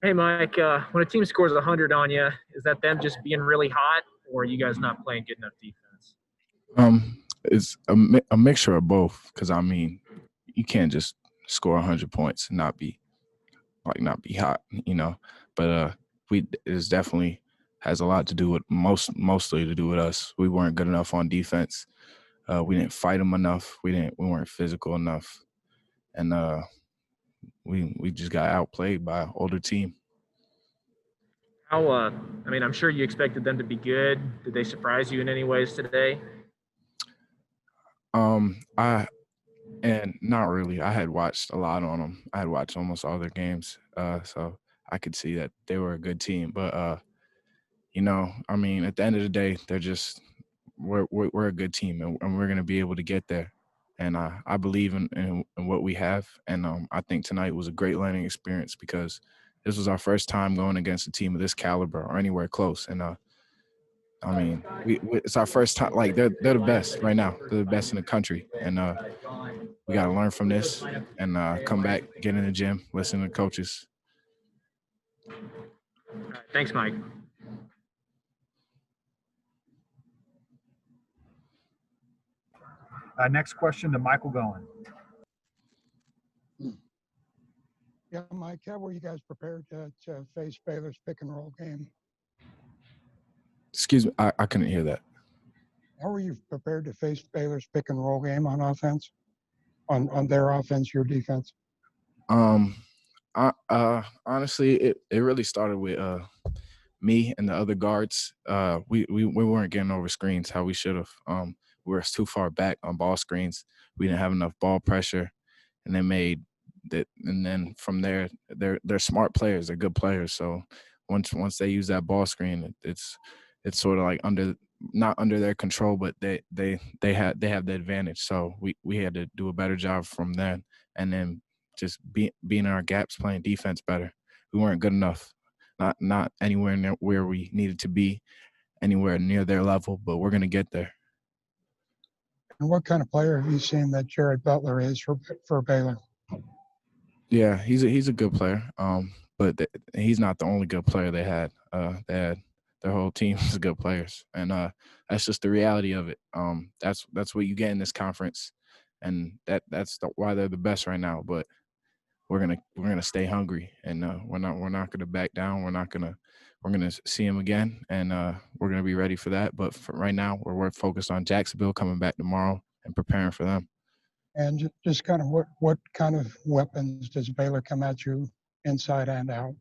Hey, Mike, when a team scores 100 on you, is that them just being really hot, or are you guys not playing good enough defense? It's a mixture of both. Because I mean, you can't just score 100 points and not be hot, you know. But we it's definitely has a lot to do with mostly to do with us. We weren't good enough on defense. We didn't fight them enough. We weren't physical enough, and we just got outplayed by an older team. I'm sure you expected them to be good. Did they surprise you in any ways today? I and not really. I had watched a lot on them. I had watched almost all their games, so I could see that they were a good team. But I mean, at the end of the day, they're just we're a good team, and we're gonna be able to get there. And I believe in what we have, and I think tonight was a great learning experience because this was our first time going against a team of this caliber or anywhere close. And I mean, it's our first time. Like they're the best right now. They're the best in the country, and we got to learn from this and come back, get in the gym, listen to the coaches. All right, thanks, Mike. Next question to Michael Goen. Yeah, Mike, how were you guys prepared to face Baylor's pick and roll game? Excuse me, I couldn't hear that. How were you prepared to face Baylor's pick and roll game on offense, on their offense, your defense? Honestly, it really started with me and the other guards. We weren't getting over screens how we should have. We were too far back on ball screens. We didn't have enough ball pressure, and they made that. And then from there, they're smart players. They're good players. So once they use that ball screen, it's sort of like not under their control, but they have the advantage. So we had to do a better job from then, and then just being in our gaps, playing defense better. We weren't good enough, not anywhere near where we needed to be, anywhere near their level, but we're gonna get there. And what kind of player have you seen that Jared Butler is for Baylor? Yeah, he's a good player. But he's not the only good player they had. They had their whole team is good players, and that's just the reality of it. That's what you get in this conference, and why they're the best right now. But we're gonna stay hungry, and we're not gonna back down. We're gonna see them again, and we're gonna be ready for that. But for right now, we're focused on Jacksonville coming back tomorrow and preparing for them. And just kind of what kind of weapons does Baylor come at you inside and out?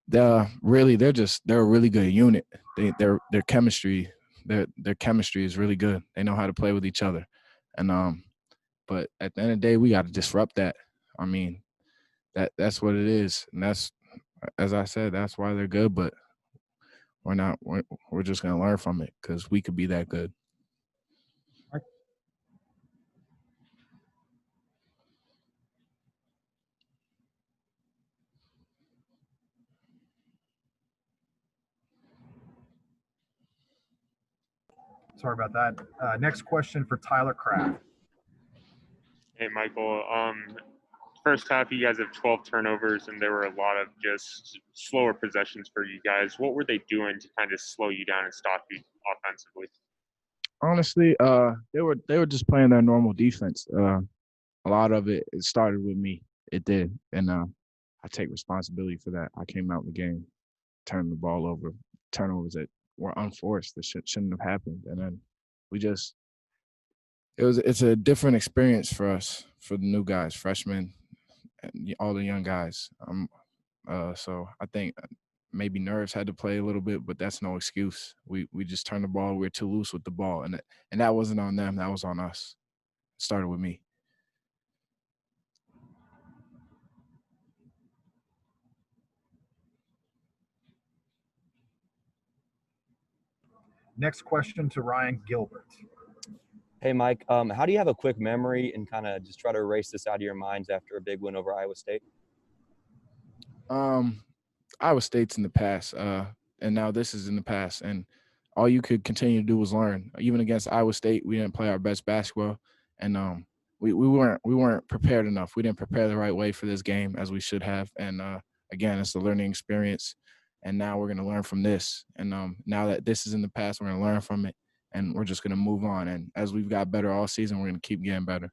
They're a really good unit. Their chemistry their chemistry is really good. They know how to play with each other, and but at the end of the day, we got to disrupt that. I mean, that's what it is, and that's, as I said, that's why they're good. But we're not. We're just gonna learn from it because we could be that good. Sorry about that. Next question for Tyler Kraft. Hey, Michael. First half, you guys have 12 turnovers, and there were a lot of just slower possessions for you guys. What were they doing to kind of slow you down and stop you offensively? Honestly, they were just playing their normal defense. A lot of it started with me. It did, and I take responsibility for that. I came out in the game, turned the ball over, turnovers that were unforced that shouldn't have happened, and then we just it's a different experience for us, for the new guys, freshmen, and all the young guys. So I think maybe nerves had to play a little bit, but that's no excuse. We just turned the ball. We're too loose with the ball, and that wasn't on them. That was on us. It started with me. Next question to Ryan Gilbert. Hey, Mike, how do you have a quick memory and kind of just try to erase this out of your minds after a big win over Iowa State? Iowa State's in the past, and now this is in the past, and all you could continue to do was learn. Even against Iowa State, we didn't play our best basketball, and we weren't prepared enough. We didn't prepare the right way for this game as we should have, and again, it's a learning experience. And now we're going to learn from this. And now that this is in the past, we're going to learn from it, and we're just going to move on. And as we've got better all season, we're going to keep getting better.